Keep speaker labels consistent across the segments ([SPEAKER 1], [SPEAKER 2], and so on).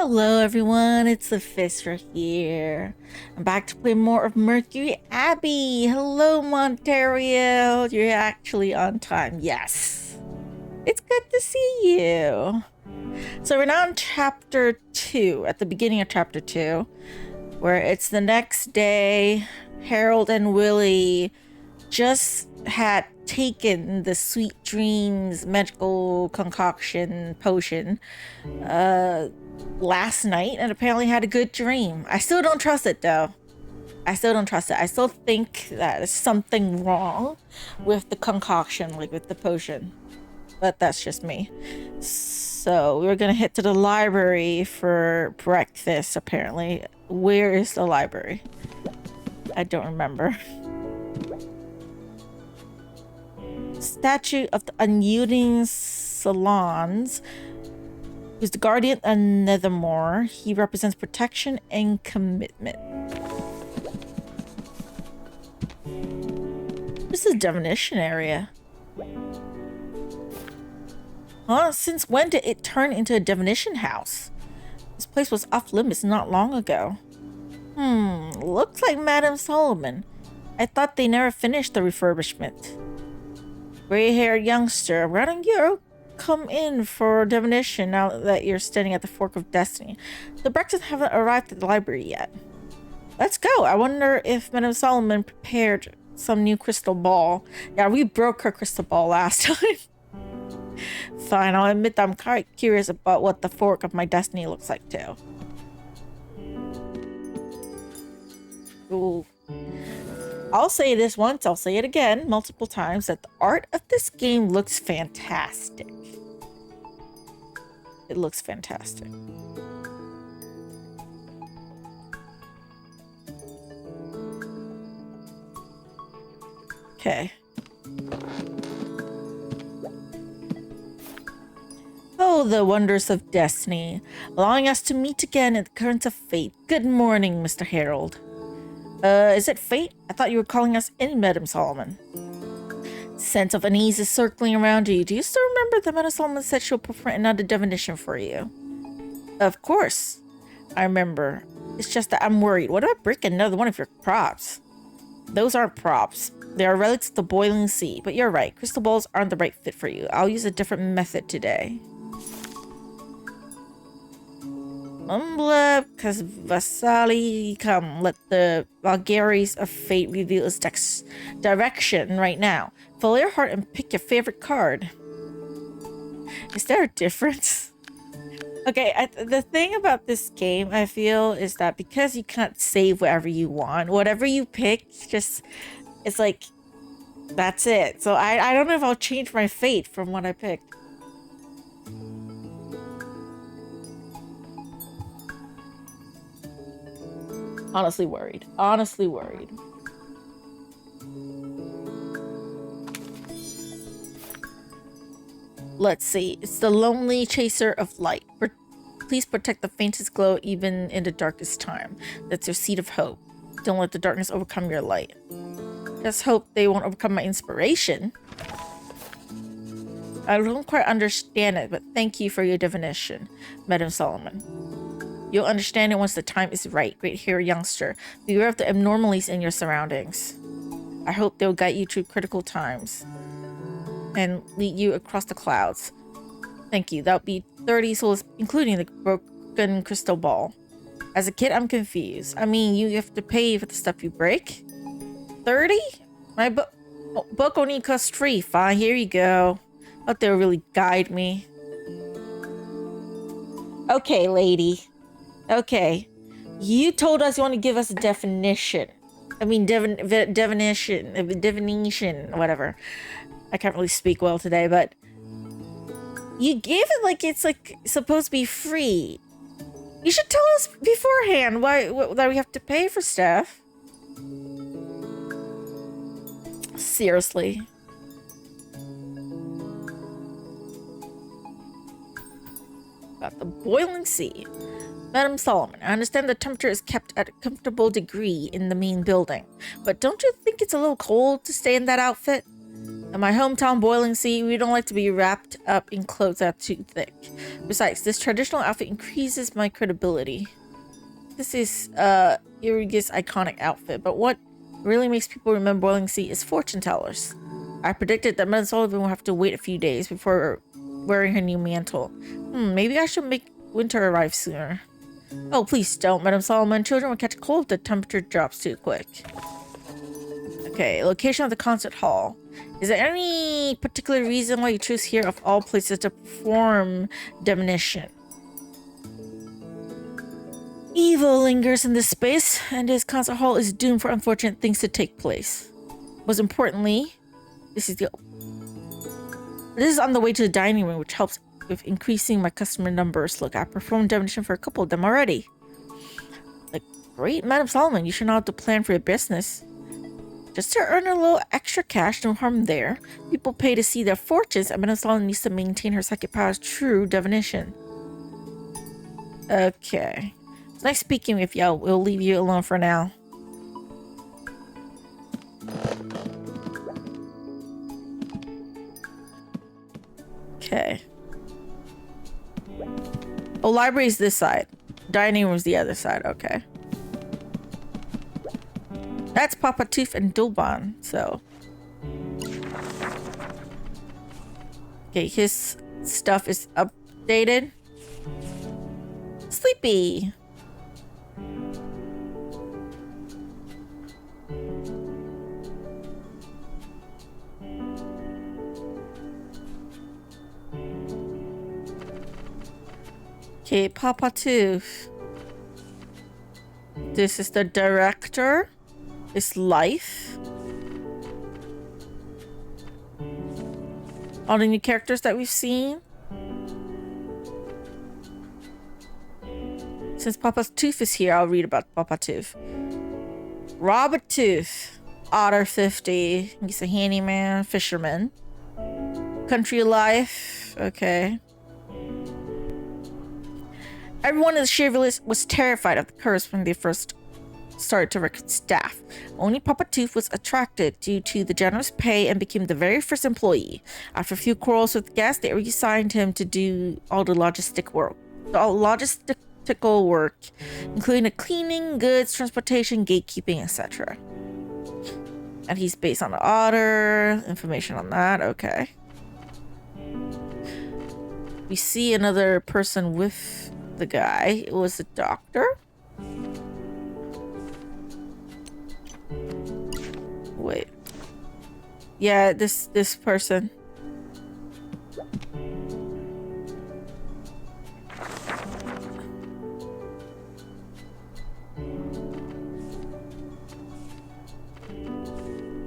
[SPEAKER 1] Hello everyone, it's Luphisra here. I'm back to play more of Mercury Abbey. Hello Montario, you're actually on time. Yes, it's good to see you. So we're now in chapter 2, at the beginning of chapter 2, where it's the next day. Harrod and Willie just had taken the sweet dreams magical concoction potion last night and apparently had a good dream. I still don't trust it though. I still think that there's something wrong with the concoction, like with the potion, but that's just me. So we're gonna head to the library for breakfast apparently. Where is the library? I don't remember. Statue of the unyielding salons, who's the guardian of Nethermore. He represents protection and commitment. This is a divination area. Huh? Since when did it turn into a divination house? This place was off limits not long ago. Looks like Madame Solomon. I thought they never finished the refurbishment. Gray-haired youngster, why don't you come in for divination now that you're standing at the fork of destiny? The breakfast haven't arrived at the library yet. Let's go. I wonder if Madame Solomon prepared some new crystal ball. Yeah, we broke her crystal ball last time. Fine, I'll admit I'm quite curious about what the fork of my destiny looks like too. Ooh. I'll say this once, I'll say it again multiple times, that the art of this game looks fantastic. It looks fantastic. Okay. Oh, the wonders of destiny, allowing us to meet again in the currents of fate. Good morning, Mr. Harrod. Is it fate? I thought you were calling us in, Madame Solomon. Sense of unease is circling around you. Do you still remember that Madame Solomon said she'll perform another divination for you? Of course. I remember. It's just that I'm worried. What about break another one of your props? Those aren't props. They are relics of the boiling sea. But you're right. Crystal balls aren't the right fit for you. I'll use a different method today. Umbla Vasali, come, let the vagaries of fate reveal its direction right now. Follow your heart and pick your favorite card. Is there a difference? Okay, the thing about this game, I feel, is that because you can't save whatever you want, whatever you pick, just, it's like, that's it. So I don't know if I'll change my fate from what I picked. Honestly worried. Honestly worried. Let's see. It's the lonely chaser of light. Please protect the faintest glow even in the darkest time. That's your seed of hope. Don't let the darkness overcome your light. Just hope they won't overcome my inspiration. I don't quite understand it, but thank you for your divination, Madame Solomon. You'll understand it once the time is right, great-haired youngster. Beware of the abnormalities in your surroundings. I hope they'll guide you through critical times and lead you across the clouds. Thank you. That'll be 30 souls, including the broken crystal ball. As a kid, I'm confused. I mean, you have to pay for the stuff you break? 30? My book only costs 3. Fine, here you go. Hope they'll really guide me. Okay, lady. Okay, you told us you want to give us a definition. I mean, divination, whatever. I can't really speak well today, but you gave it like it's like supposed to be free. You should tell us beforehand why we have to pay for stuff. Seriously. About the boiling sea. Madame Solomon, I understand the temperature is kept at a comfortable degree in the main building, but don't you think it's a little cold to stay in that outfit? In my hometown, Boiling Sea, we don't like to be wrapped up in clothes that are too thick. Besides, this traditional outfit increases my credibility. This is Iriga's iconic outfit, but what really makes people remember Boiling Sea is fortune tellers. I predicted that Madame Sullivan will have to wait a few days before wearing her new mantle. Maybe I should make winter arrive sooner. Oh, please don't, Madame Solomon. Children will catch a cold if the temperature drops too quick. Okay, location of the concert hall. Is there any particular reason why you choose here of all places to perform divination? Evil lingers in this space, and this concert hall is doomed for unfortunate things to take place. Most importantly, this is on the way to the dining room, which helps with increasing my customer numbers. Look, I performed divination for a couple of them already. Like, great, Madame Solomon, you should know how to plan for your business. Just to earn a little extra cash, no harm there. People pay to see their fortunes, and Madame Solomon needs to maintain her psychic powers through divination. Okay. It's nice speaking with you. We'll leave you alone for now. Okay. Oh, library is this side. Dining room is the other side. Okay. That's Papa Tooth and Dulban, so. Okay, his stuff is updated. Sleepy. Okay, Papa Tooth. This is the director. His life. All the new characters that we've seen. Since Papa Tooth is here, I'll read about Papa Tooth. Robert Tooth, Otter 50. He's a handyman, fisherman. Country life. Okay. Everyone in the Sheer Village was terrified of the curse when they first started to recruit staff. Only Papa Tooth was attracted due to the generous pay and became the very first employee. After a few quarrels with guests, they reassigned him to do all the logistical work, including the cleaning, goods, transportation, gatekeeping, etc. And he's based on the otter. Information on that. Okay. We see another person with the guy. It was a doctor. Wait. Yeah, this person.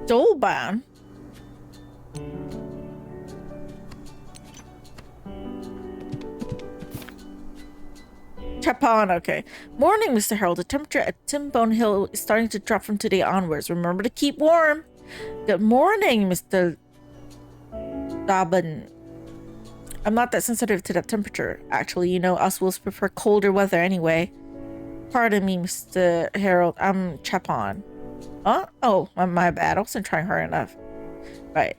[SPEAKER 1] Dolban. Chapon, okay. Morning, Mr. Harrod. The temperature at Timbone Hill is starting to drop from today onwards. Remember to keep warm. Good morning, Mr. Dobbin. I'm not that sensitive to that temperature. Actually, you know, us wolves prefer colder weather anyway. Pardon me, Mr. Harrod. I'm Chapon. Huh? Oh, my bad. I wasn't trying hard enough. Right.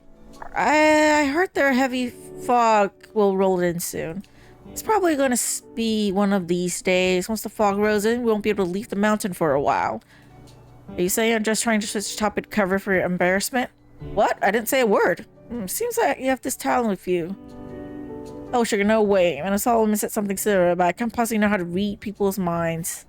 [SPEAKER 1] I heard their heavy fog will roll in soon. It's probably going to be one of these days. Once the fog rolls in, we won't be able to leave the mountain for a while. Are you saying I'm just trying to switch topic cover for your embarrassment? What? I didn't say a word. Seems like you have this talent with you. Oh, sugar, no way. And Solomon said something similar, but I can't possibly know how to read people's minds.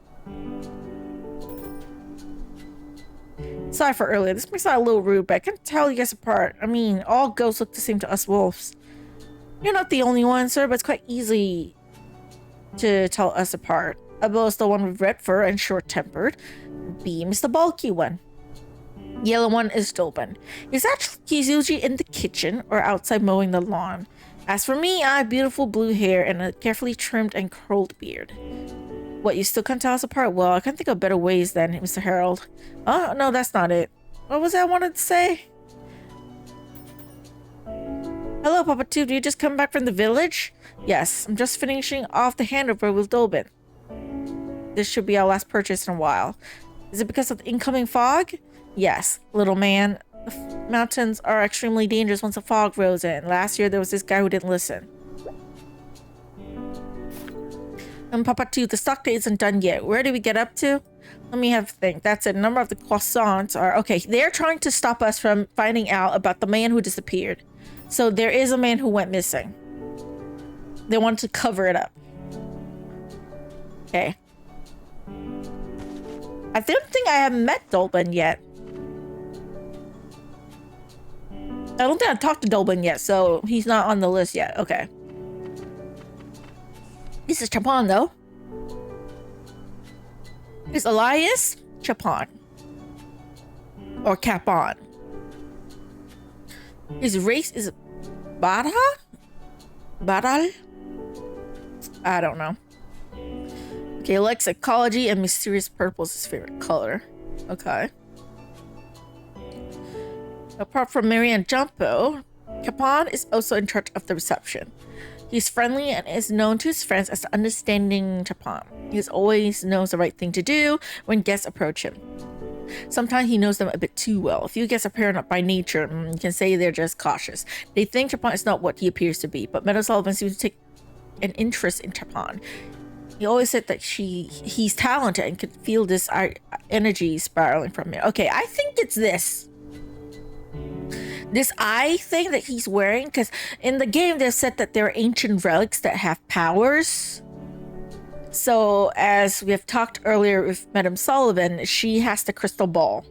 [SPEAKER 1] Sorry for earlier. This may sound a little rude, but I can tell you guys apart. I mean, all ghosts look the same to us wolves. You're not the only one, sir, but it's quite easy to tell us apart. Abel is the one with red fur and short-tempered. Beam is the bulky one. Yellow one is Dolben. He's usually in the kitchen or outside mowing the lawn. As for me, I have beautiful blue hair and a carefully trimmed and curled beard. What, you still can't tell us apart? Well, I can't think of better ways than Mr. Harrod. Oh, no, that's not it. What was that I wanted to say? Hello, Papa Tooth. Did you just come back from the village? Yes, I'm just finishing off the handover with Dolben. This should be our last purchase in a while. Is it because of the incoming fog? Yes, little man. mountains are extremely dangerous once the fog rolls in. Last year, there was this guy who didn't listen. And Papa 2, the stock day isn't done yet. Where did we get up to? Let me have a think. That's it. A number of the croissants are... Okay, they're trying to stop us from finding out about the man who disappeared. So there is a man who went missing. They want to cover it up. Okay. I don't think I have met Dolben yet. I don't think I've talked to Dolben yet, so he's not on the list yet. Okay. This is Chapon, though. Is Elias Chapon. Or Capon. His race is Bada? Badal? I don't know. Okay, likes ecology and mysterious purple is his favorite color. Okay. Apart from Mary and Jumpo, Capon is also in charge of the reception. He's friendly and is known to his friends as the understanding Chapon. He always knows the right thing to do when guests approach him. Sometimes he knows them a bit too well. A few guests are paranoid by nature. You can say they're just cautious. They think Chapon is not what he appears to be, but Meadow Sullivan seems to take an interest in Chapon. He always said that he's talented and could feel this energy spiraling from him. Okay, I think it's this eye thing that he's wearing, because in the game they said that there are ancient relics that have powers. So as we have talked earlier with Madame Sullivan, she has the crystal ball.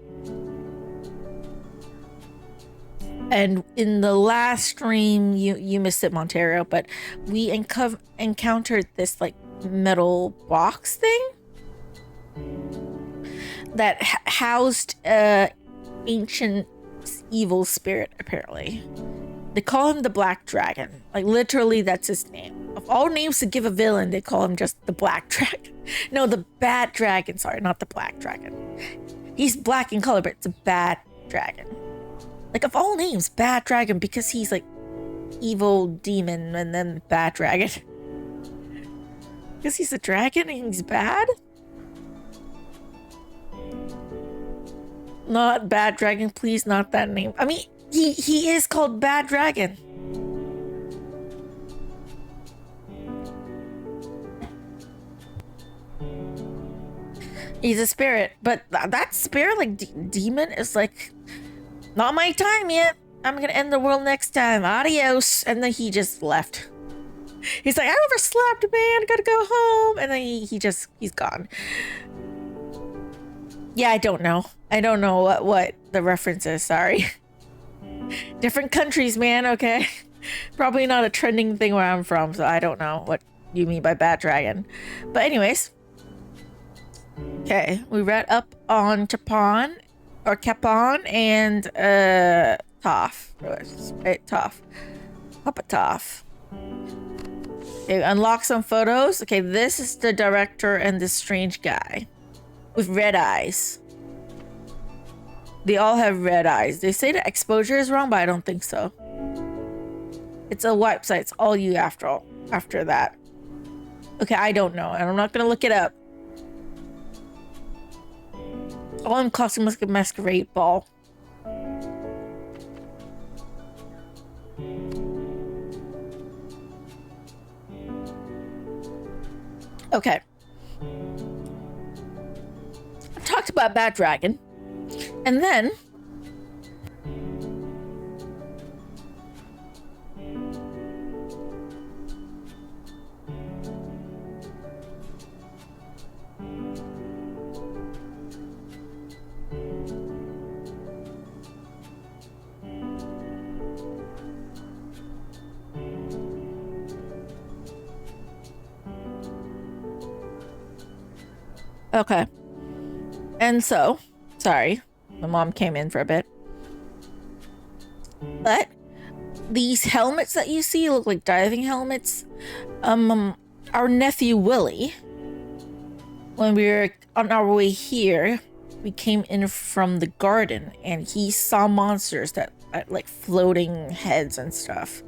[SPEAKER 1] And in the last stream, you missed it, Montero, but we encountered this like metal box thing that housed ancient evil spirit, apparently. They call him the Black Dragon. Like, literally, that's his name. Of all names to give a villain, they call him just the Black Dragon. No, the Bad Dragon. Sorry, not the Black Dragon. He's black in color, but it's a bad dragon. Like, of all names, Bad Dragon, because he's like evil demon and then Bad Dragon. Because he's a dragon and he's bad? Not Bad Dragon, please, not that name. I mean, he is called Bad Dragon. He's a spirit, but that spirit, like, demon is like, not my time yet. I'm gonna end the world next time. Adios. And then he just left. He's like, I overslept, man. I gotta go home. And then he's gone. Yeah, I don't know. I don't know what the reference is. Sorry. Different countries, man. Okay. Probably not a trending thing where I'm from, so I don't know what you mean by Bad Dragon. But anyways. Okay, we read up on Chapon or Capon and Toph. Right, Toph. Papa Toph. Okay, unlock some photos. Okay, this is the director and this strange guy with red eyes. They all have red eyes. They say the exposure is wrong, but I don't think so. It's a website. It's all you after that. Okay, I don't know, and I'm not gonna look it up. All in costume masquerade ball. Okay. I talked about Bad Dragon. And then okay. And so, sorry, my mom came in for a bit. But these helmets that you see look like diving helmets. Our nephew Willie, when we were on our way here, we came in from the garden and he saw monsters that like floating heads and stuff.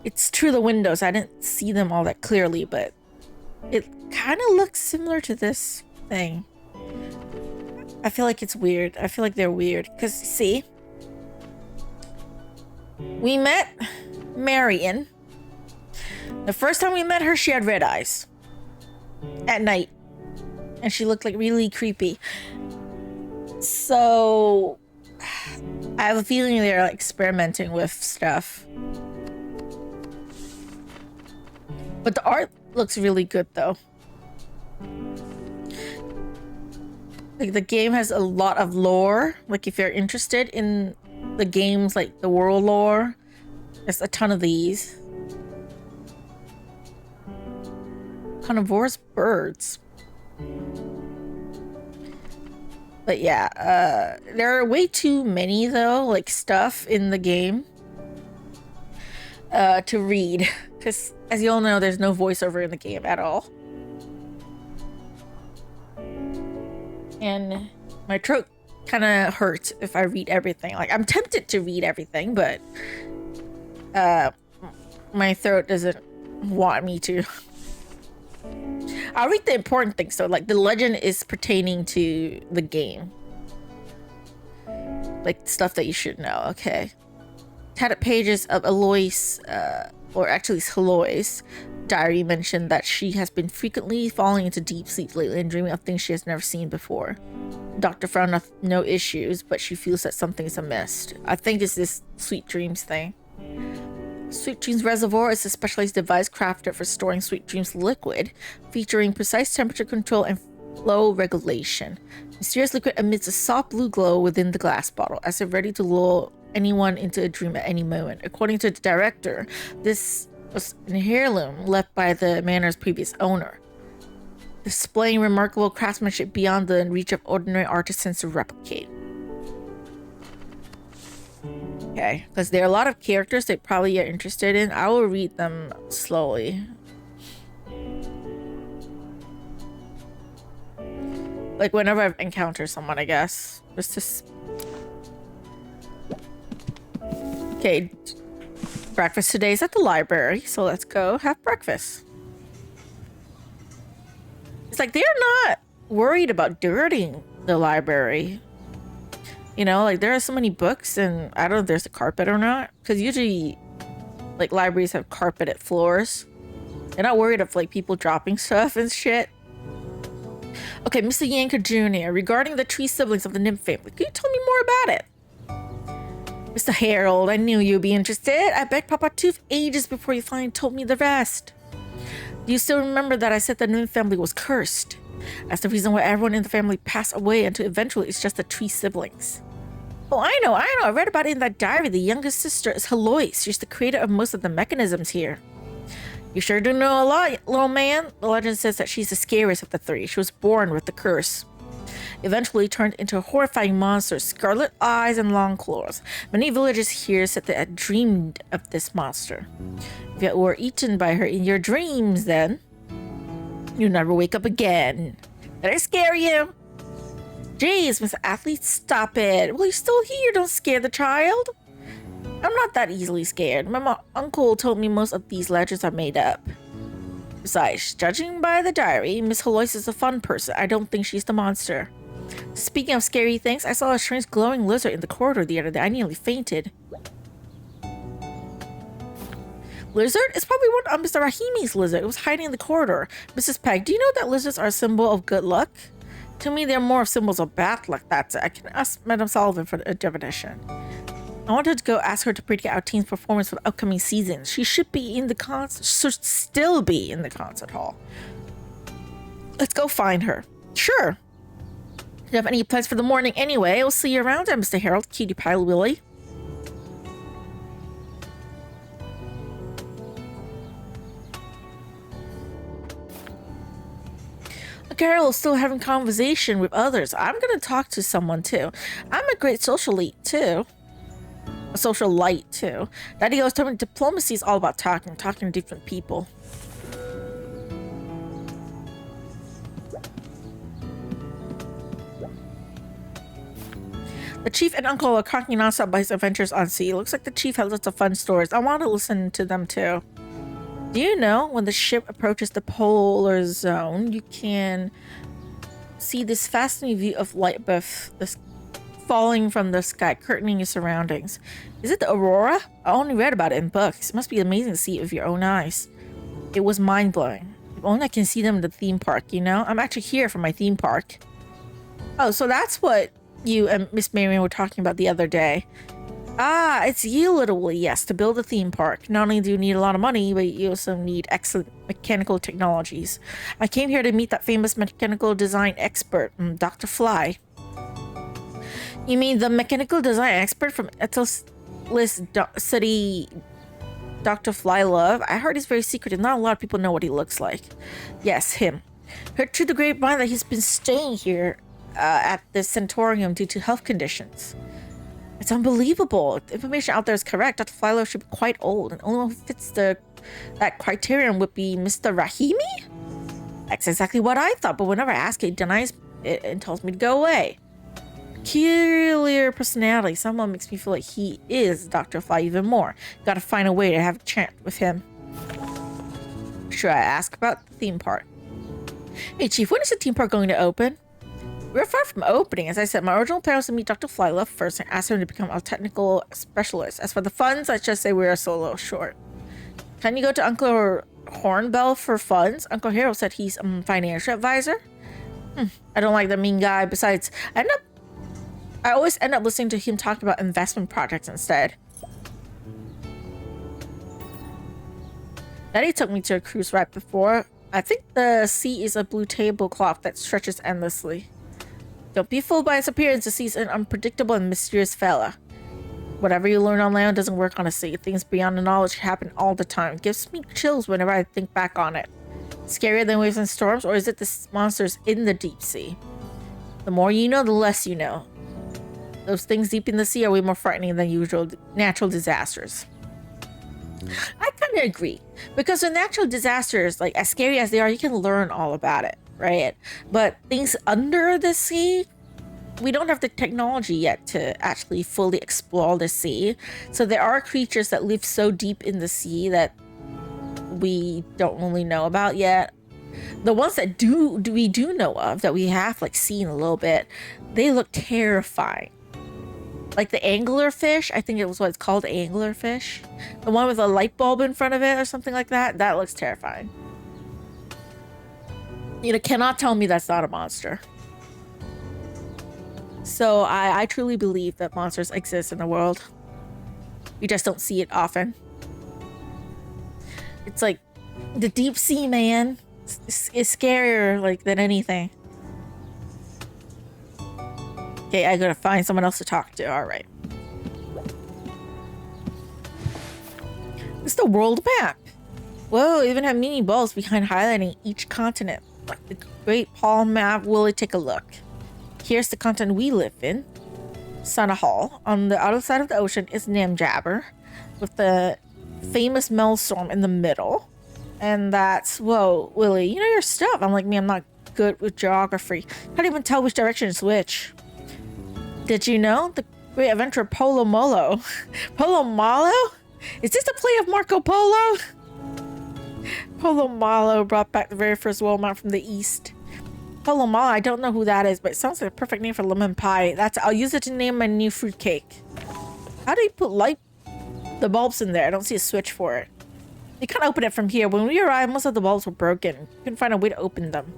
[SPEAKER 1] It's through the windows. I didn't see them all that clearly, but it kind of looks similar to this thing. I feel like it's weird. I feel like they're weird. Because, see, we met Marion. The first time we met her, she had red eyes. At night. And she looked like really creepy. So I have a feeling they're like, experimenting with stuff. But the art looks really good though. Like the game has a lot of lore. Like if you're interested in the games, like the world lore, there's a ton of these. Carnivorous birds. But yeah, there are way too many though, like stuff in the game to read. Because as you all know, there's no voiceover in the game at all. And my throat kind of hurts if I read everything. Like I'm tempted to read everything, but my throat doesn't want me to. I'll read the important things though, like the legend is pertaining to the game. Like stuff that you should know, okay. Tatted pages of Eloise, or actually it's Heloise, diary mentioned that she has been frequently falling into deep sleep lately and dreaming of things she has never seen before. The doctor found no issues, but she feels that something is amiss. I think it's this sweet dreams thing. Sweet Dreams Reservoir is a specialized device crafted for storing Sweet Dreams liquid, featuring precise temperature control and flow regulation. Mysterious liquid emits a soft blue glow within the glass bottle, as if ready to lull anyone into a dream at any moment. According to the director, this was an heirloom left by the manor's previous owner, displaying remarkable craftsmanship beyond the reach of ordinary artisans to replicate. Okay, because there are a lot of characters that probably are interested in. I will read them slowly. Like whenever I encounter someone, I guess. It's just... Okay, breakfast today is at the library, so let's go have breakfast. It's like they're not worried about dirtying the library. You know, like there are so many books and I don't know if there's a carpet or not. Because usually, like libraries have carpeted floors. They're not worried of like people dropping stuff and shit. Okay, Mr. Yanker Jr., regarding the three siblings of the nymph family, can you tell me more about it? Mr. Harrod, I knew you'd be interested. I begged Papa Tooth ages before you finally told me the rest. Do you still remember that I said the nymph family was cursed? That's the reason why everyone in the family passed away until eventually it's just the three siblings. Oh, I know. I read about it in that diary. The youngest sister is Heloise. She's the creator of most of the mechanisms here. You sure do know a lot, little man. The legend says that she's the scariest of the three. She was born with the curse. Eventually turned into a horrifying monster, scarlet eyes and long claws. Many villagers here said they had dreamed of this monster. If you were eaten by her in your dreams, then you'll never wake up again. Did I scare you? Jeez, Miss Athlete, stop it. Well, you're still here. Don't scare the child. I'm not that easily scared. My uncle told me most of these legends are made up. Besides, judging by the diary, Miss Heloise is a fun person. I don't think she's the monster. Speaking of scary things, I saw a strange glowing lizard in the corridor the other day. I nearly fainted. Lizard? It's probably one of Mr. Rahimi's lizard. It was hiding in the corridor. Mrs. Peg, do you know that lizards are a symbol of good luck? To me, they're more of symbols of bad luck. That's it. I can ask Madame Sullivan for a definition. I wanted to go ask her to predict our team's performance for the upcoming season. She should be in the should still be in the concert hall. Let's go find her. Sure. Do you have any plans for the morning anyway? I'll see you around, Mr. Harrod, Cutie Pie Willie. Carol is still having conversation with others. I'm gonna talk to someone too. I'm a great socialite too. A social light too. Daddy always told me diplomacy is all about talking to different people. The chief and uncle are talking nonstop about his adventures on sea. Looks like the chief has lots of fun stories. I want to listen to them too. Do you know when the ship approaches the polar zone, you can see this fascinating view of light above the falling from the sky, curtaining your surroundings. Is it the aurora? I only read about it in books. It must be amazing to see it with your own eyes. It was mind-blowing. If only I can see them in the theme park, you know? I'm actually here for my theme park. Oh, so that's what you and Miss Marion were talking about the other day. Ah, it's you, Little Willie, yes, to build a theme park. Not only do you need a lot of money, but you also need excellent mechanical technologies. I came here to meet that famous mechanical design expert, Dr. Fly. You mean the mechanical design expert from Etel's City, Dr. Fly Love? I heard he's very secretive. Not a lot of people know what he looks like. Yes, him. Heard through the grapevine that he's been staying here at the Centaurium due to health conditions. It's unbelievable. If the information out there is correct, Dr. Fly Love should be quite old, and the only one who fits that criterion would be Mr. Rahimi? That's exactly what I thought, but whenever I ask, he denies it and tells me to go away. Peculiar personality. Someone makes me feel like he is Dr. Fly even more. Gotta find a way to have a chat with him. Should I ask about the theme park? Hey Chief, when is the theme park going to open? We're far from opening. As I said, my original plan was to meet Dr. Flylove first and ask him to become a technical specialist. As for the funds, let's just say we are so a little short. Can you go to Uncle Hornbell for funds? Uncle Harold said he's a financial advisor. I don't like the mean guy. Besides, I always end up listening to him talk about investment projects instead. Daddy took me to a cruise right before. I think the sea is a blue tablecloth that stretches endlessly. Don't be fooled by its appearance. The sea is an unpredictable and mysterious fella. Whatever you learn on land doesn't work on a sea. Things beyond the knowledge happen all the time. It gives me chills whenever I think back on it. Scarier than waves and storms, or is it the monsters in the deep sea? The more you know, the less you know. Those things deep in the sea are way more frightening than usual natural disasters. I kind of agree, because the natural disasters, like as scary as they are, you can learn all about it, right? But things under the sea, we don't have the technology yet to actually fully explore the sea. So there are creatures that live so deep in the sea that we don't really know about yet. The ones that we do know of, that we have like seen a little bit, they look terrifying. Like the anglerfish, I think it was what it's called, anglerfish. The one with a light bulb in front of it or something like that. That looks terrifying. You cannot tell me that's not a monster. So I truly believe that monsters exist in the world. We just don't see it often. It's like the deep sea, man. It's scarier like than anything. Okay, I gotta find someone else to talk to. All right. It's the world map. Whoa, even have mini balls behind highlighting each continent. Like the Great Palm map. Will it take a look? Here's the continent we live in. Sanahal. On the other side of the ocean is Namjabber, with the famous Maelstrom in the middle. And that's, whoa, Willie, you know your stuff. I'm like, me, I'm not good with geography. Can't even tell which direction is which. Did you know? The great adventurer Polo Molo. Polo Malo? Is this a play of Marco Polo? Polo Malo brought back the very first world map from the east. Polo Malo, I don't know who that is, but it sounds like a perfect name for lemon pie. I'll use it to name my new fruit cake. How do you put the bulbs in there? I don't see a switch for it. You can't open it from here. When we arrived, most of the bulbs were broken. Couldn't find a way to open them.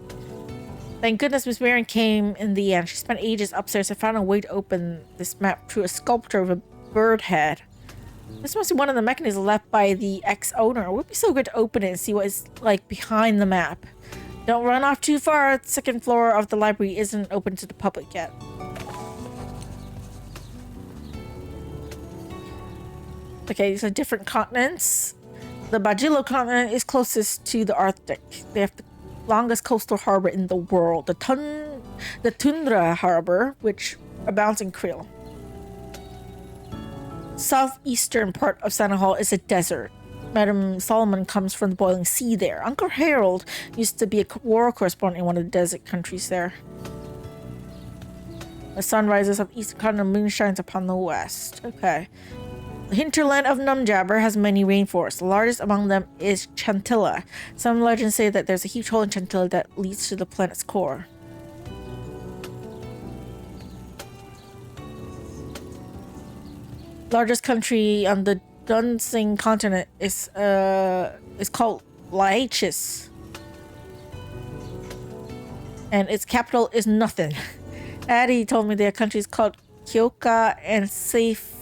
[SPEAKER 1] Thank goodness Miss Marion came in the end. She spent ages upstairs and found a way to open this map through a sculpture of a bird head. This must be one of the mechanisms left by the ex-owner. It would be so good to open it and see what it's like behind the map. Don't run off too far. The second floor of the library isn't open to the public yet. Okay, these are different continents. The Bajilo continent is closest to the Arctic. They have the longest coastal harbor in the world. The Tundra harbor, which abounds in krill. Southeastern part of Sanahal is a desert. Madam Solomon comes from the boiling sea there. Uncle Harold used to be a war correspondent in one of the desert countries there. The sun rises up eastern continent, moon shines upon the west. Okay. The hinterland of Namjabber has many rainforests. The largest among them is Chantilla. Some legends say that there's a huge hole in Chantilla that leads to the planet's core. Largest country on the Dunsing continent is called Laches. And its capital is nothing. Addie told me their country is called Kyoka and Safalo?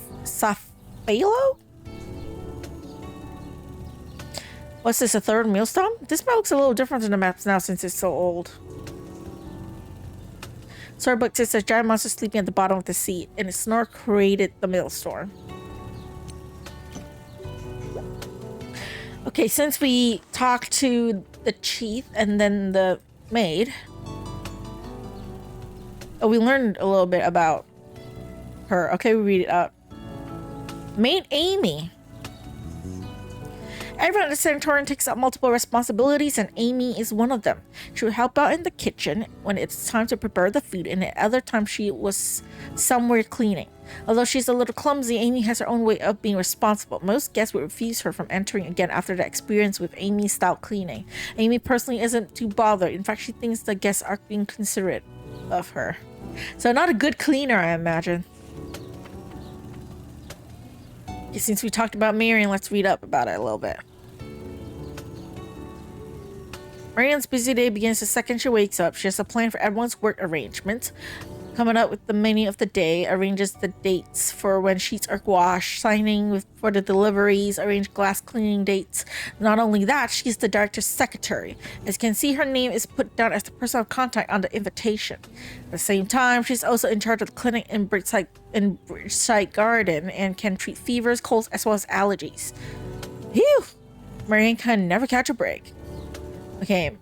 [SPEAKER 1] What's this, a third millstone? This map looks a little different in the maps now since it's so old. Storybook says a giant monster sleeping at the bottom of the sea, and its snore created the millstone. Okay, since we talked to the chief and then the maid, we learned a little bit about her. Okay, we read it out. Maid Amy. Everyone at the sanatorium takes up multiple responsibilities, and Amy is one of them. She would help out in the kitchen when it's time to prepare the food, and at other times she was somewhere cleaning. Although she's a little clumsy, Amy has her own way of being responsible. Most guests would refuse her from entering again after the experience with Amy's style cleaning. Amy personally isn't too bothered. In fact, she thinks the guests are being considerate of her. So not a good cleaner, I imagine. Since we talked about Marion, let's read up about it a little bit. Marion's busy day begins the second she wakes up. She has a plan for everyone's work arrangements, coming up with the menu of the day, arranges the dates for when sheets are washed, signing for the deliveries, arrange glass cleaning dates. Not only that, she's the director's secretary. As you can see, her name is put down as the person of contact on the invitation. At the same time, she's also in charge of the clinic in Bridgeside Garden and can treat fevers, colds, as well as allergies. Phew! Marion can never catch a break. Okay,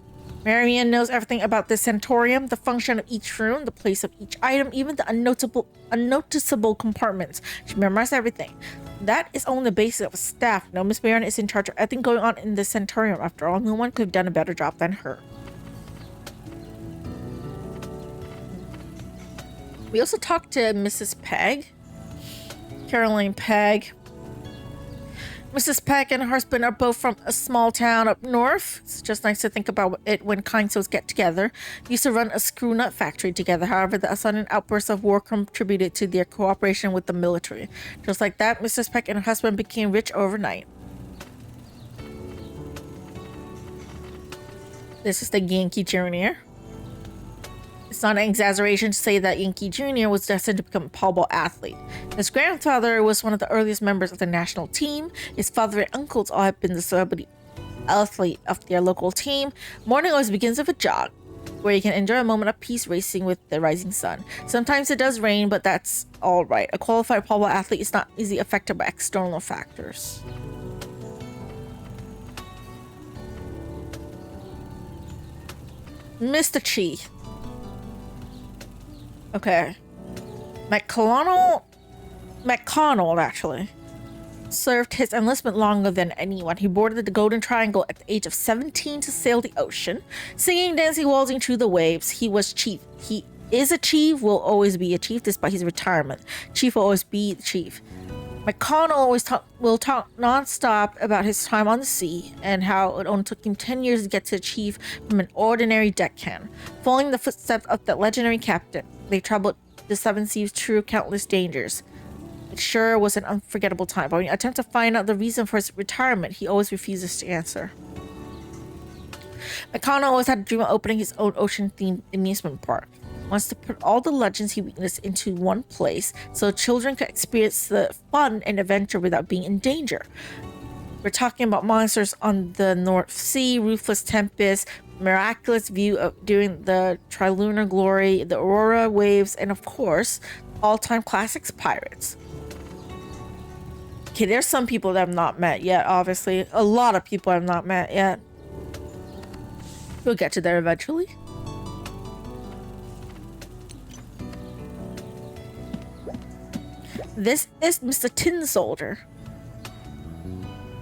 [SPEAKER 1] Marion knows everything about the sanatorium, the function of each room, the place of each item, even the unnoticeable compartments. She memorized everything. That is only the basis of a staff. No, Miss Marion is in charge of everything going on in the sanatorium. After all, no one could have done a better job than her. We also talked to Mrs. Pegg, Caroline Pegg. Mrs. Peck and her husband are both from a small town up north. It's just nice to think about it when kind souls get together. They used to run a screw nut factory together. However, the sudden outburst of war contributed to their cooperation with the military. Just like that, Mrs. Peck and her husband became rich overnight. This is the Yankee Jr. It's not an exaggeration to say that Yankee Jr. was destined to become a Pall Ball athlete. His grandfather was one of the earliest members of the national team. His father and uncles all have been the celebrity athlete of their local team. Morning always begins with a jog, where you can enjoy a moment of peace racing with the rising sun. Sometimes it does rain, but that's all right. A qualified Pall Ball athlete is not easily affected by external factors. Mr. Chi. Okay. McConnell actually served his enlistment longer than anyone. He boarded the Golden Triangle at the age of 17 to sail the ocean, singing, dancing, waltzing through the waves. He was chief. He is a chief, will always be a chief despite his retirement. Chief will always be the chief. McConnell will talk non-stop about his time on the sea and how it only took him 10 years to get to achieve from an ordinary deckhand. Following the footsteps of the legendary captain, they traveled the seven seas through countless dangers. It sure was an unforgettable time, but when you attempt to find out the reason for his retirement, he always refuses to answer. McConnell always had a dream of opening his own ocean-themed amusement park. He wants to put all the legends he witnessed into one place so children could experience the fun and adventure without being in danger. We're talking about monsters on the North Sea, ruthless tempest, miraculous view of during the trilunar glory, the aurora waves, and of course, all-time classics, pirates. Okay, there's some people that I've not met yet, obviously. A lot of people I've not met yet. We'll get to there eventually. This is Mr. Tin Soldier.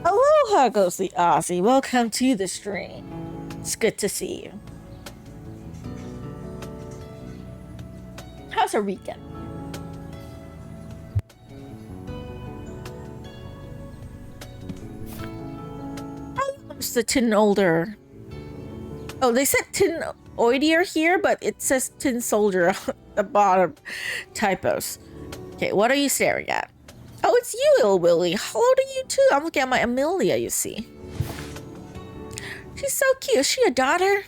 [SPEAKER 1] Aloha, Ghostly Aussie. Welcome to the stream. It's good to see you. How's your weekend? Mr. Tin Older. Oh, they said Tin Oidier here, but it says Tin Soldier at the bottom. Typos. Okay, what are you staring at? Oh, it's you, little Willie. Hello to you too. I'm looking at my Amelia, you see. She's so cute. Is she a daughter?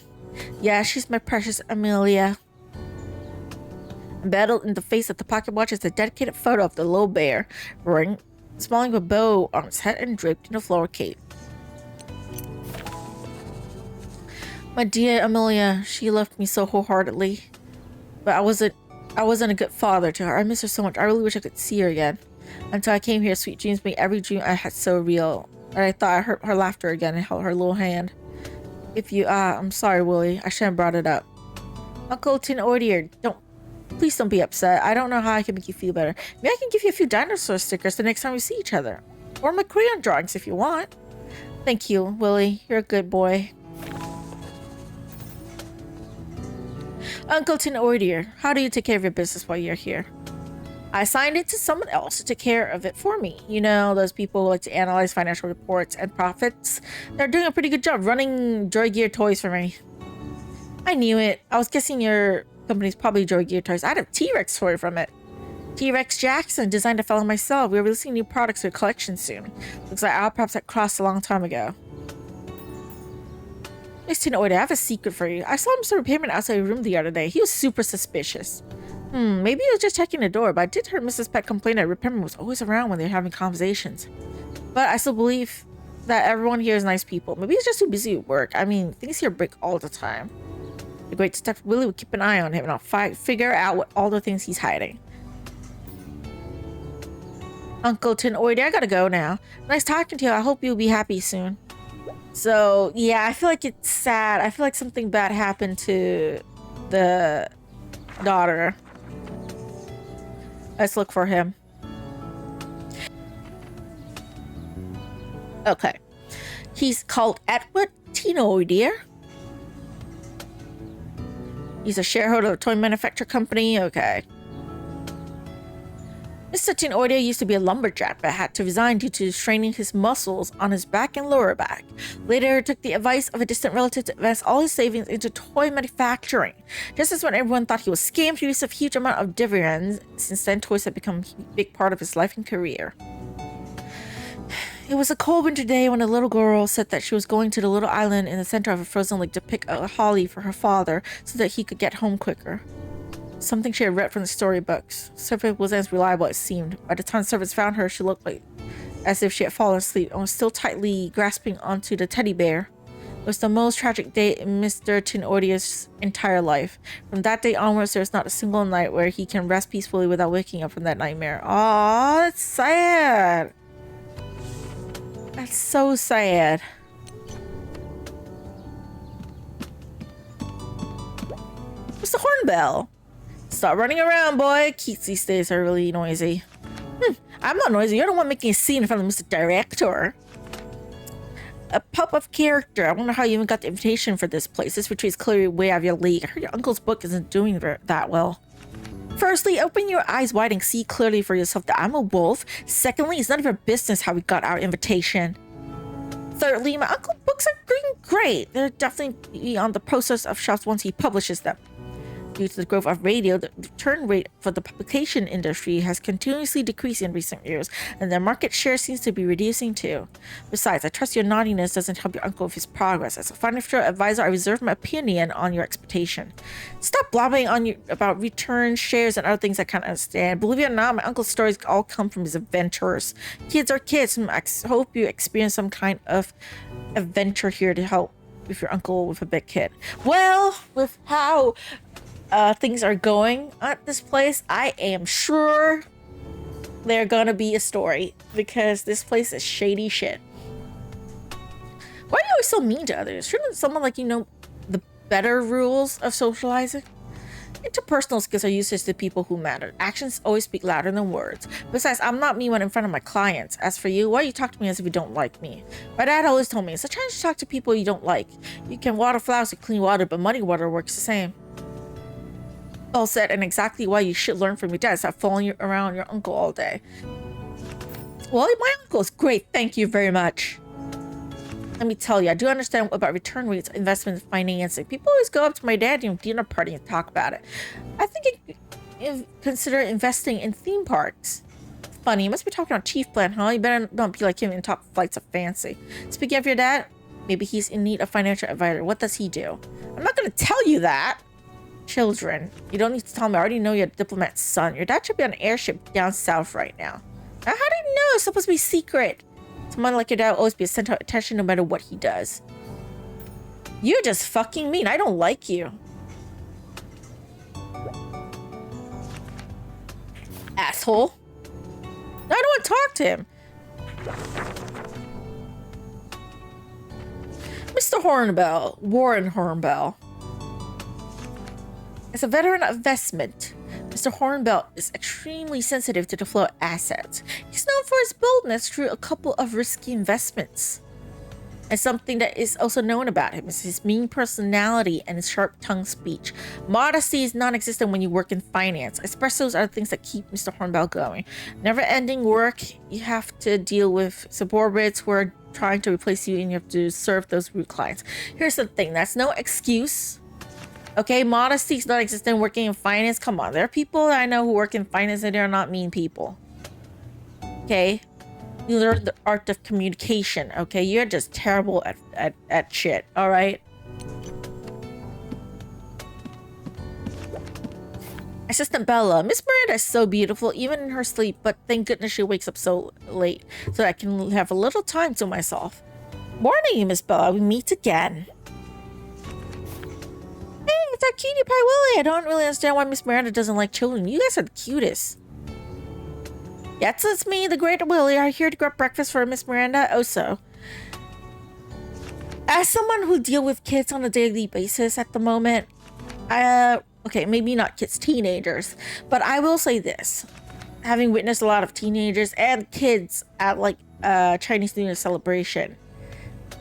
[SPEAKER 1] Yeah, she's my precious Amelia. Embedded in the face of the pocket watch is a dedicated photo of the little bear, smiling with a bow on its head and draped in a floral cape. My dear Amelia, she left me so wholeheartedly. But I wasn't a good father to her. I miss her so much. I really wish I could see her again. Until I came here, sweet dreams made every dream I had so real. And I thought I heard her laughter again and held her little hand. I'm sorry, Willie. I shouldn't have brought it up. Uncle Thénardier, please don't be upset. I don't know how I can make you feel better. Maybe I can give you a few dinosaur stickers the next time we see each other. Or my crayon drawings if you want. Thank you, Willie. You're a good boy. Uncle Thénardier, how do you take care of your business while you're here? I assigned it to someone else to take care of it for me. You know, those people who like to analyze financial reports and profits. They're doing a pretty good job running Joy Gear toys for me. I knew it. I was guessing your company's probably Joy Gear toys. I had a T-Rex toy from it. T-Rex Jackson designed a fellow myself. We're releasing new products to the collection soon. Looks like our paths had crossed a long time ago. Miss Thénardier, I have a secret for you. I saw him serve payment outside your room the other day. He was super suspicious. Maybe he was just checking the door, but I did hear Mrs. Peck complain that Ripperman was always around when they were having conversations. But I still believe that everyone here is nice people. Maybe he's just too busy at work. I mean, things here break all the time. The great Steph Willie would keep an eye on him and I'll figure out what all the things he's hiding. Uncle Thénardier, I gotta go now. Nice talking to you. I hope you'll be happy soon. So, yeah, I feel like it's sad. I feel like something bad happened to the daughter. Let's look for him. Okay. He's called Edward Thénardier. He's a shareholder of a toy manufacturer company. Okay. Mr. Thénardier used to be a lumberjack, but had to resign due to straining his muscles on his back and lower back. Later, he took the advice of a distant relative to invest all his savings into toy manufacturing. Just as when everyone thought he was scammed, he received a huge amount of dividends. Since then, toys had become a big part of his life and career. It was a cold winter day when a little girl said that she was going to the little island in the center of a frozen lake to pick a holly for her father so that he could get home quicker. Something she had read from the storybooks. Sophie wasn't as reliable as it seemed. By the time servants found her, she looked as if she had fallen asleep and was still tightly grasping onto the teddy bear. It was the most tragic day in Mr. Thénardier's entire life. From that day onwards, there is not a single night where he can rest peacefully without waking up from that nightmare. Aww, that's sad. That's so sad. What's the hornbell? Stop running around, boy. Keats these days are really noisy. I'm not noisy. You're the one making a scene in front of Mr. Director. A pup of character. I wonder how you even got the invitation for this place. This retreat is clearly way out of your league. I heard your uncle's book isn't doing that well. Firstly, open your eyes wide and see clearly for yourself that I'm a wolf. Secondly, it's none of your business how we got our invitation. Thirdly, my uncle's books are doing great. They're definitely on the process of shelves once he publishes them. Due to the growth of radio, the return rate for the publication industry has continuously decreased in recent years, and their market share seems to be reducing too. Besides, I trust your naughtiness doesn't help your uncle with his progress. As a financial advisor, I reserve my opinion on your expectation. Stop blabbing on about return shares and other things I can't understand. Believe it or not, my uncle's stories all come from his adventures. Kids are kids, and I hope you experience some kind of adventure here to help with your uncle with a big kid. Well, with how things are going at this place, I am sure there's gonna be a story, because this place is shady shit. Why are you always so mean to others? Shouldn't someone like you know the better rules of socializing? Interpersonal skills are useless to people who matter. Actions always speak louder than words. Besides, I'm not mean when in front of my clients. As for you, why do you talk to me as if you don't like me? My dad always told me it's a challenge to talk to people you don't like. You can water flowers with clean water, but muddy water works the same. Well said, and exactly why you should learn from your dad. Stop following around your uncle all day. Well, my uncle is great. Thank you very much. Let me tell you, I do understand about return rates, investment, financing. People always go up to my dad at dinner party and talk about it. I think consider investing in theme parks. funny. You must be talking about Chief Plan, huh? You better not be like him and talk flights of fancy. Speaking of your dad, maybe he's in need of financial advisor. What does he do? I'm not gonna tell you that. Children, you don't need to tell me. I already know you're a diplomat's son. Your dad should be on an airship down south right now. How do you know? It's supposed to be secret. Someone like your dad will always be a center of attention no matter what he does. You're just fucking mean. I don't like you. Asshole. I don't want to talk to him. Mr. Hornbell, Warren Hornbell. As a veteran of investment, Mr. Hornbell is extremely sensitive to the flow of assets. He's known for his boldness through a couple of risky investments. And something that is also known about him is his mean personality and his sharp-tongued speech. Modesty is non-existent when you work in finance. Espressos are the things that keep Mr. Hornbell going. Never-ending work, you have to deal with subordinates who are trying to replace you and you have to serve those rude clients. Here's the thing, that's no excuse. Okay, modesty is non-existent working in finance. Come on, there are people that I know who work in finance and they're not mean people. Okay? You learn the art of communication, okay? You're just terrible at shit, alright? Assistant Bella. Miss Miranda is so beautiful, even in her sleep, but thank goodness she wakes up so late, so that I can have a little time to myself. Morning, Miss Bella. We meet again. Hey, it's our cutie pie Willie. I don't really understand why Miss Miranda doesn't like children. You guys are the cutest. Yes, it's me, the great Willie. Are you here to grab breakfast for Miss Miranda? Also, as someone who deals with kids on a daily basis at the moment, okay, maybe not kids, teenagers, but I will say this. Having witnessed a lot of teenagers and kids at like Chinese New Year celebration,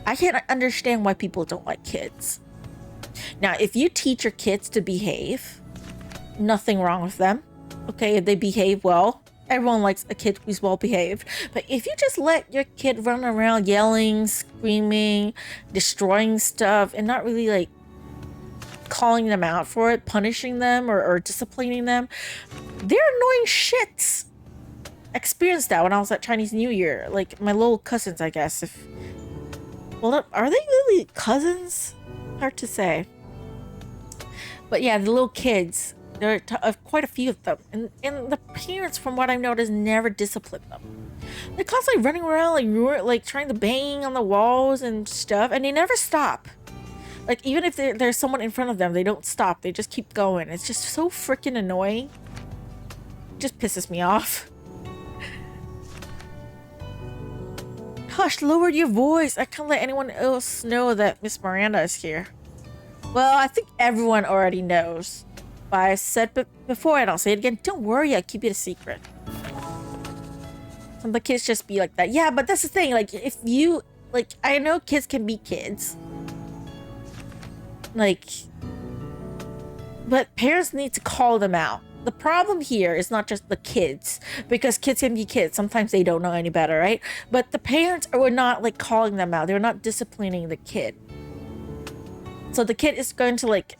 [SPEAKER 1] I can't understand why people don't like kids. Now, if you teach your kids to behave, nothing wrong with them. Okay, if they behave well, everyone likes a kid who's well behaved. But if you just let your kid run around yelling, screaming, destroying stuff, and not really like calling them out for it, punishing them or disciplining them, they're annoying shits. I experienced that when I was at Chinese New Year. Like my little cousins, I guess. Well, are they really cousins? Hard to say. But yeah, the little kids, there are quite a few of them, and the parents, from what I've noticed, never discipline them. They're constantly running around like trying to bang on the walls and stuff, and they never stop. Like even if there's someone in front of them, they don't stop. They just keep going. It's just so freaking annoying. It just pisses me off. Hush, lower your voice. I can't let anyone else know that Miss Miranda is here. Well, I think everyone already knows. But I said before and I'll say it again. Don't worry, I'll keep it a secret. Some of the kids just be like that. Yeah, but that's the thing. Like, if you... Like, I know kids can be kids. Like... But parents need to call them out. The problem here is not just the kids, because kids can be kids. Sometimes they don't know any better, right? But the parents were not like calling them out. They're not disciplining the kid. So the kid is going to like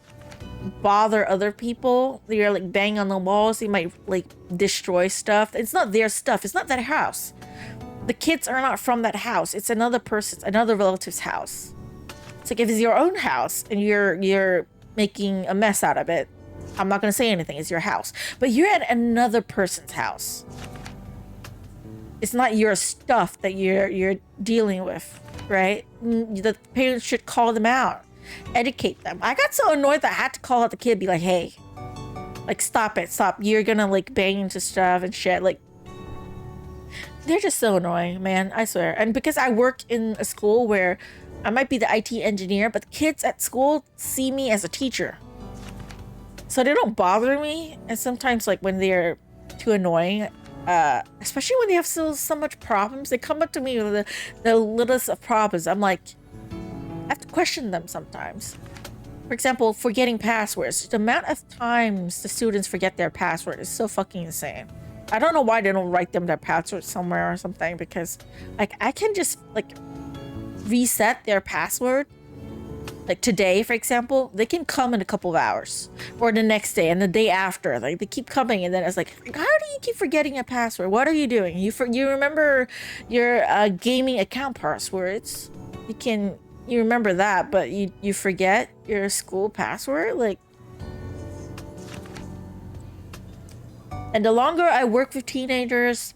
[SPEAKER 1] bother other people. They're like bang on the walls. They might like destroy stuff. It's not their stuff. It's not that house. The kids are not from that house. It's another person's, another relative's house. It's like if it's your own house and you're making a mess out of it, I'm not going to say anything. It's your house. But you're at another person's house. It's not your stuff that you're dealing with, right? The parents should call them out. Educate them. I got so annoyed that I had to call out the kid, be like, hey, like, stop it. Stop. You're going to, like, bang into stuff and shit. Like, they're just so annoying, man. I swear. And because I work in a school where I might be the IT engineer, but the kids at school see me as a teacher. So they don't bother me, and sometimes like when they're too annoying, especially when they have so much problems, they come up to me with the littlest of problems. I'm like, I have to question them sometimes. For example, forgetting passwords. The amount of times the students forget their password is so fucking insane. I don't know why they don't write them their password somewhere or something, because like I can just like reset their password Like today, for example, they can come in a couple of hours, or the next day and the day after. Like they keep coming, and then it's like, how do you keep forgetting a password? What are you doing? You remember your gaming account passwords? You remember that, but you forget your school password, like. And the longer I work with teenagers,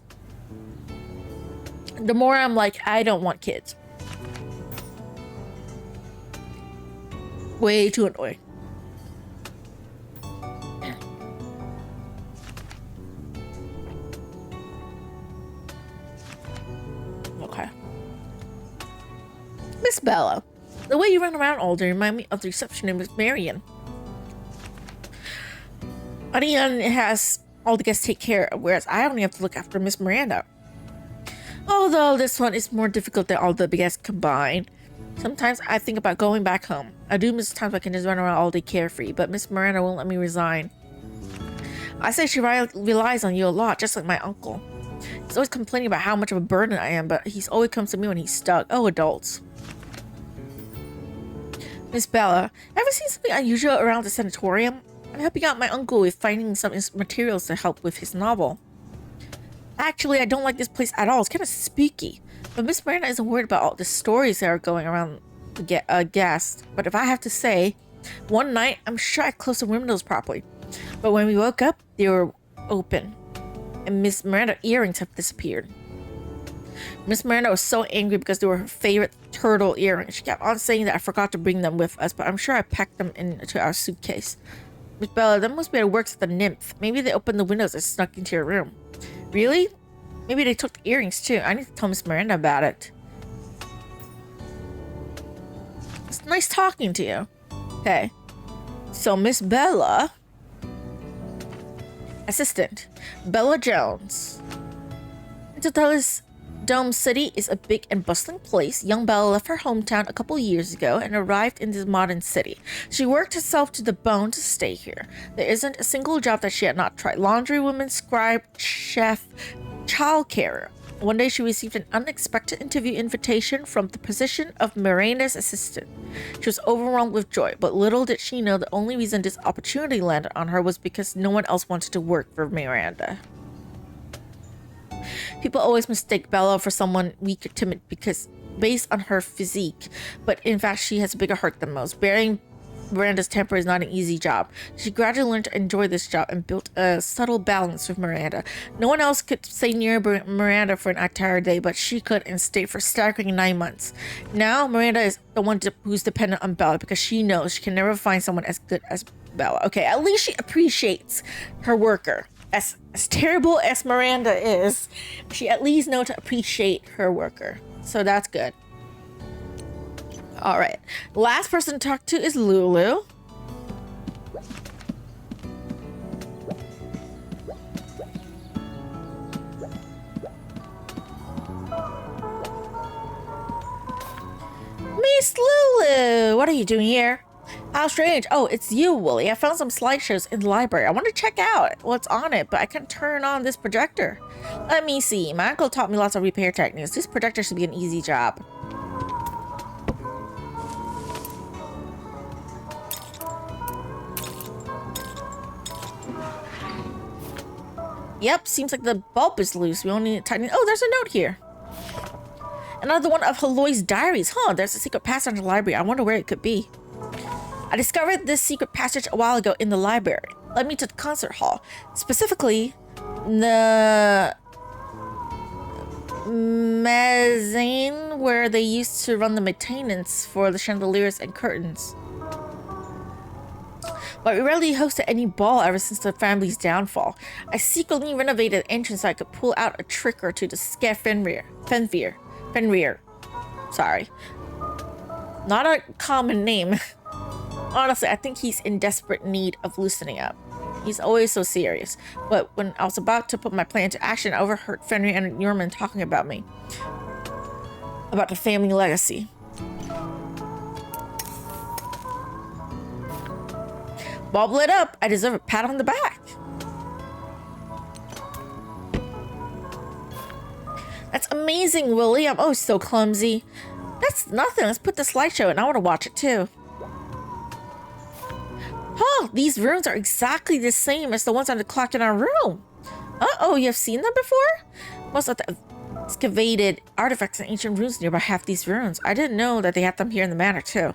[SPEAKER 1] the more I'm like, I don't want kids. Way too annoying. Okay. Miss Bella, the way you run around all day remind me of the reception in Miss Marion. Ariane has all the guests take care of, whereas I only have to look after Miss Miranda. Although this one is more difficult than all the guests combined. Sometimes I think about going back home. I do miss times I can just run around all day carefree, but Miss Miranda won't let me resign. I say she relies on you a lot, just like my uncle. He's always complaining about how much of a burden I am, but he's always comes to me when he's stuck. Oh, adults. Miss Bella, ever seen something unusual around the sanatorium? I'm helping out my uncle with finding some materials to help with his novel. Actually, I don't like this place at all. It's kind of spooky. But Miss Miranda isn't worried about all the stories that are going around the guests. But if I have to say, one night, I'm sure I closed the windows properly. But when we woke up, they were open. And Miss Miranda's earrings have disappeared. Miss Miranda was so angry because they were her favorite turtle earrings. She kept on saying that I forgot to bring them with us, but I'm sure I packed them into our suitcase. Miss Bella, that must be what works at the nymph. Maybe they opened the windows and snuck into your room. Really? Maybe they took the earrings too. I need to tell Miss Miranda about it. It's nice talking to you. Okay. So Miss Bella. Assistant. Bella Jones. Totalis Dome City is a big and bustling place. Young Bella left her hometown a couple years ago and arrived in this modern city. She worked herself to the bone to stay here. There isn't a single job that she had not tried. Laundrywoman, scribe, chef, childcarer. One day she received an unexpected interview invitation from the position of Miranda's assistant. She was overwhelmed with joy, but little did she know the only reason this opportunity landed on her was because no one else wanted to work for Miranda. People always mistake Bella for someone weak or timid because based on her physique, but in fact she has a bigger heart than most. Bearing Miranda's temper is not an easy job. She gradually learned to enjoy this job and built a subtle balance with Miranda. No one else could stay near Miranda for an entire day, but she could and stayed for a staggering 9 months. Now Miranda is the one who's dependent on Bella because she knows she can never find someone as good as Bella. Okay, at least she appreciates her worker. As terrible as Miranda is, she at least knows to appreciate her worker. So that's good. Alright. Last person to talk to is Lulu. Miss Lulu! What are you doing here? How strange. Oh, it's you, Willie. I found some slideshows in the library. I want to check out what's on it, but I can't turn on this projector. Let me see. My uncle taught me lots of repair techniques. This projector should be an easy job. Yep, seems like the bulb is loose. We only need to tighten it. Oh, there's a note here. Another one of Haloy's diaries. Huh, there's a secret passage in the library. I wonder where it could be. I discovered this secret passage a while ago in the library. Led me to the concert hall. Specifically, the mezzanine where they used to run the maintenance for the chandeliers and curtains. But we rarely hosted any ball ever since the family's downfall. I secretly renovated the entrance so I could pull out a trick or two to scare Fenrir. Sorry. Not a common name. Honestly, I think he's in desperate need of loosening up. He's always so serious. But when I was about to put my plan into action, I overheard Fenrir and Norman talking about me. About the family legacy. Bob lit up. I deserve a pat on the back. That's amazing, Willie. I'm so clumsy. That's nothing. Let's put the slideshow and I want to watch it too. Oh, these runes are exactly the same as the ones on the clock in our room. Uh-oh, you have seen them before? Most of the excavated artifacts and ancient runes nearby have these runes. I didn't know that they had them here in the manor too.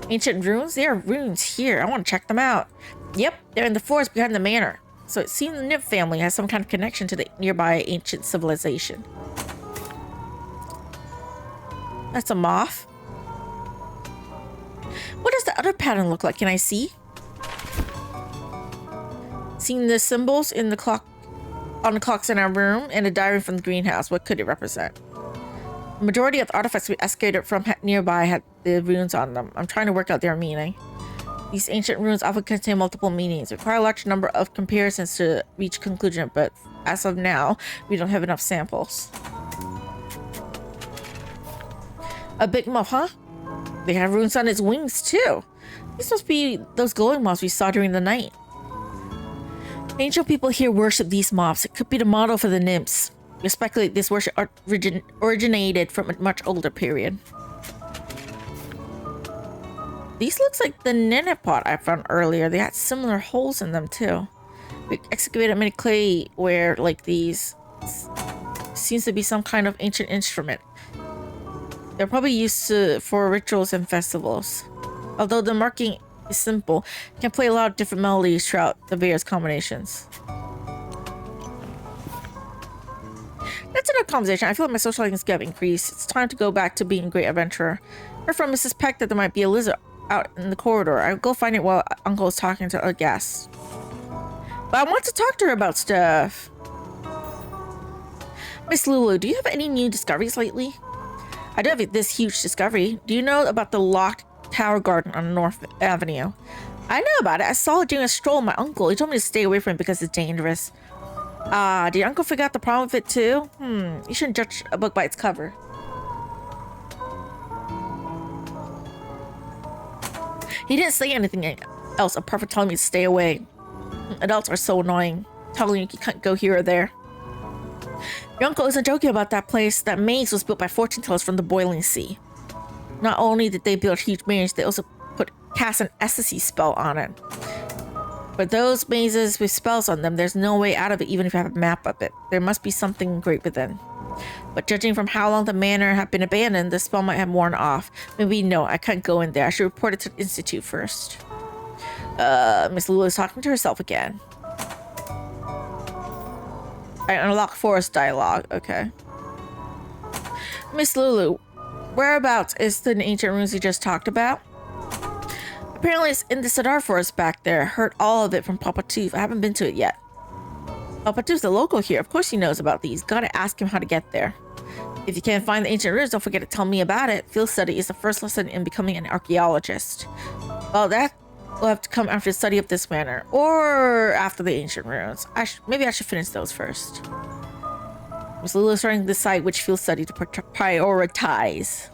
[SPEAKER 1] Ancient runes? There are runes here. I want to check them out. Yep, they're in the forest behind the manor. So it seems the Nib family has some kind of connection to the nearby ancient civilization. That's a moth. What does the other pattern look like? Can I see? Seeing the symbols in the clock, on the clocks in our room, and a diary from the greenhouse. What could it represent? The majority of the artifacts we excavated from nearby had the runes on them. I'm trying to work out their meaning. These ancient runes often contain multiple meanings. Require a large number of comparisons to reach conclusion, but as of now, we don't have enough samples. A big moth, huh? They have runes on its wings too. These must be those glowing moths we saw during the night. Ancient people here worship these moths. It could be the model for the nymphs. We speculate this worship originated from a much older period. These looks like the ninny pot I found earlier. They had similar holes in them too. We excavated many clayware like these. Seems to be some kind of ancient instrument. They're probably used for rituals and festivals. Although the marking is simple, it can play a lot of different melodies throughout the various combinations. That's another conversation. I feel like my socializing skills have increased. It's time to go back to being a great adventurer. Heard from Mrs. Peck that there might be a lizard out in the corridor. I'll go find it while Uncle is talking to a guest. But I want to talk to her about stuff. Miss Lulu, do you have any new discoveries lately? I do have this huge discovery. Do you know about the locked tower garden on North Avenue? I know about it. I saw it during a stroll with my uncle. He told me to stay away from it because it's dangerous. Did your uncle figure out the problem with it too? You shouldn't judge a book by its cover. He didn't say anything else apart from telling me to stay away. Adults are so annoying, telling you can't go here or there. Your uncle isn't joking about that place. That maze was built by fortune tellers from the boiling sea. Not only did they build huge maze, they also cast an ecstasy spell on it. But those mazes with spells on them, there's no way out of it even if you have a map of it. There must be something great within. But judging from how long the manor had been abandoned, the spell might have worn off. Maybe no, I can't go in there. I should report it to the Institute first. Miss Lulu is talking to herself again. I unlock forest dialogue. Okay. Miss Lulu, whereabouts is the ancient runes you just talked about? Apparently it's in the Cedar Forest back there. Heard all of it from Papa Tooth. I haven't been to it yet. Papa Tooth's the local here. Of course he knows about these. Gotta ask him how to get there. If you can't find the ancient ruins, don't forget to tell me about it. Field study is the first lesson in becoming an archaeologist. Well, that will have to come after the study of this manor. Or after the ancient ruins. Maybe I should finish those first. Miss Lulu is starting to decide which field study to prioritize.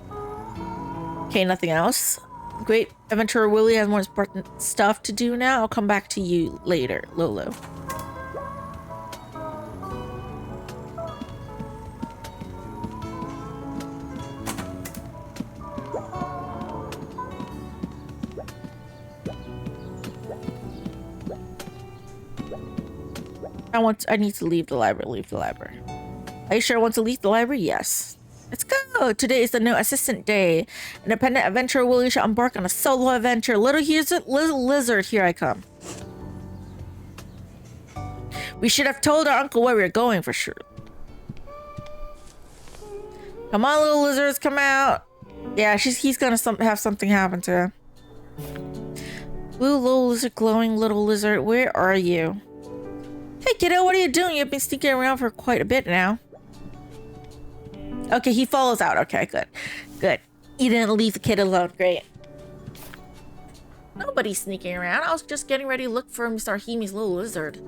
[SPEAKER 1] Okay, nothing else. Great adventurer Willie has more important stuff to do now. I'll come back to you later, Lulu. I need to leave the library. Leave the library. Are you sure I want to leave the library? Yes. Let's go! Today is the new assistant day. Independent adventurer Willie shall embark on a solo adventure. Little lizard, here I come. We should have told our uncle where we were going for sure. Come on, little lizards, come out. Yeah, he's gonna have something happen to him. Blue little lizard, glowing little lizard, where are you? Hey kiddo, what are you doing? You've been sneaking around for quite a bit now. Okay, he follows out. Okay, good. Good. You didn't leave the kid alone. Great. Nobody's sneaking around. I was just getting ready to look for Mr. Arhimi's little lizard.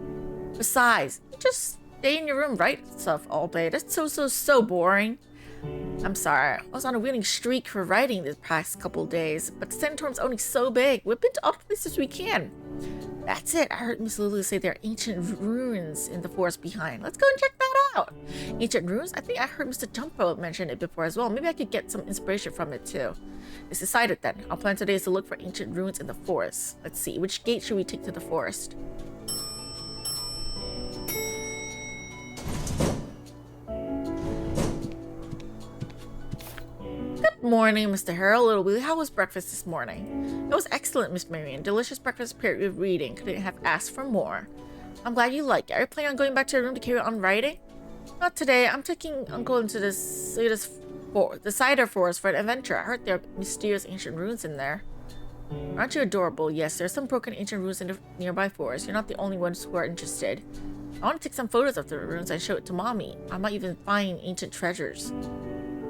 [SPEAKER 1] Besides, you just stay in your room, write stuff all day. That's so boring. I'm sorry. I was on a winning streak for writing this past couple days, but the sanatorium's only so big. We've been to all the places we can. That's it. I heard Miss Lulu say there are ancient ruins in the forest behind. Let's go and check that out. Ancient ruins? I think I heard Mr. Jumpo mention it before as well. Maybe I could get some inspiration from it too. It's decided then. Our plan today is to look for ancient ruins in the forest. Let's see. Which gate should we take to the forest? Good morning, Mr. Harrod, Little Willie. How was breakfast this morning? It was excellent, Miss Marion. Delicious breakfast paired with reading. Couldn't have asked for more. I'm glad you like it. Are you planning on going back to your room to carry on writing? Not today. I'm taking Uncle into the cider forest for an adventure. I heard there are mysterious ancient ruins in there. Aren't you adorable? Yes, there are some broken ancient ruins in the nearby forest. You're not the only ones who are interested. I want to take some photos of the ruins and show it to Mommy. I might even find ancient treasures.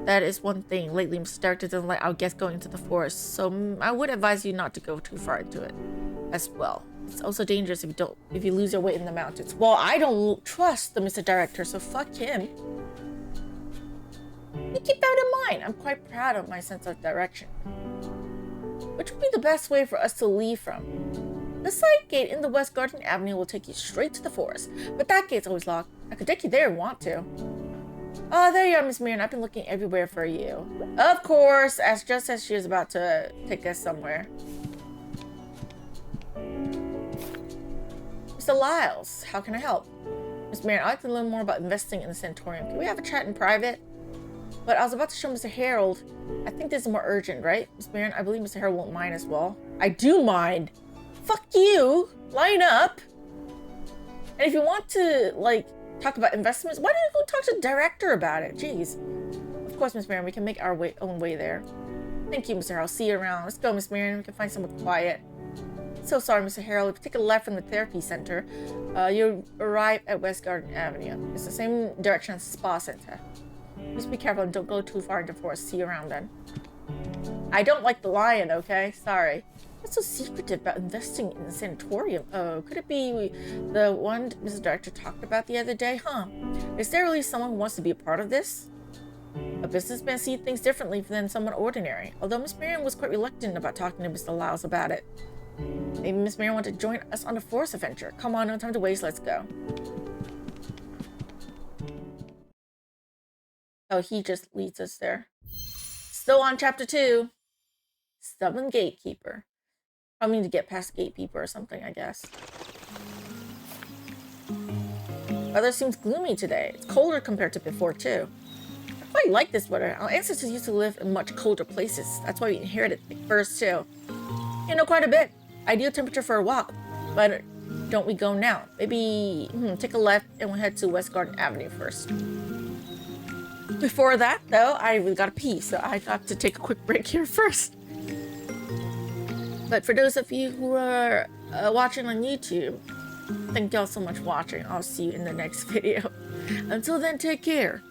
[SPEAKER 1] That is one thing. Lately, Mr. Director doesn't let our guests go into the forest, so I would advise you not to go too far into it as well. It's also dangerous if you lose your way in the mountains. Well, I don't trust the Mr. Director, so fuck him. You keep that in mind. I'm quite proud of my sense of direction. Which would be the best way for us to leave from? The side gate in the West Garden Avenue will take you straight to the forest, but that gate's always locked. I could take you there if you want to. Oh, there you are, Miss Marion. I've been looking everywhere for you. Of course, just as she was about to take us somewhere. Mr. Lyles, how can I help? Miss Marion, I'd like to learn more about investing in the sanatorium. Can we have a chat in private? But I was about to show Mr. Harrod. I think this is more urgent, right? Miss Marion, I believe Mr. Harrod won't mind as well. I do mind. Fuck you. Line up. And if you want to, like, talk about investments, why don't you go talk to the director about it? Jeez. Of course, Miss Marion, we can make our own way there. Thank you, Mr. Harrod. See you around. Let's go, Miss Marion. We can find somewhere quiet. So sorry, Mr. Harrod. If you take a left from the therapy center, you'll arrive at West Garden Avenue. It's the same direction as the spa center. Just be careful and don't go too far into the forest. See you around then. I don't like the lion, okay? Sorry. What's so secretive about investing in the sanatorium? Oh, could it be the one Mrs. Director talked about the other day? Huh? Is there really someone who wants to be a part of this? A businessman sees things differently than someone ordinary. Although Miss Marion was quite reluctant about talking to Mr. Lyles about it. Maybe Miss Marion wanted to join us on a forest adventure. Come on, no time to waste. Let's go. Oh, he just leads us there. Still on chapter 2. Stubborn gatekeeper. I mean to get past gatekeeper or something, I guess. Weather seems gloomy today. It's colder compared to before, too. I quite like this weather. Our ancestors used to live in much colder places. That's why we inherited thick furs, too. You know, quite a bit. Ideal temperature for a walk. But don't we go now? Maybe take a left and we'll head to West Garden Avenue first. Before that, though, I really gotta pee, so I got to take a quick break here first. But for those of you who are watching on YouTube, thank y'all so much for watching. I'll see you in the next video. Until then, take care.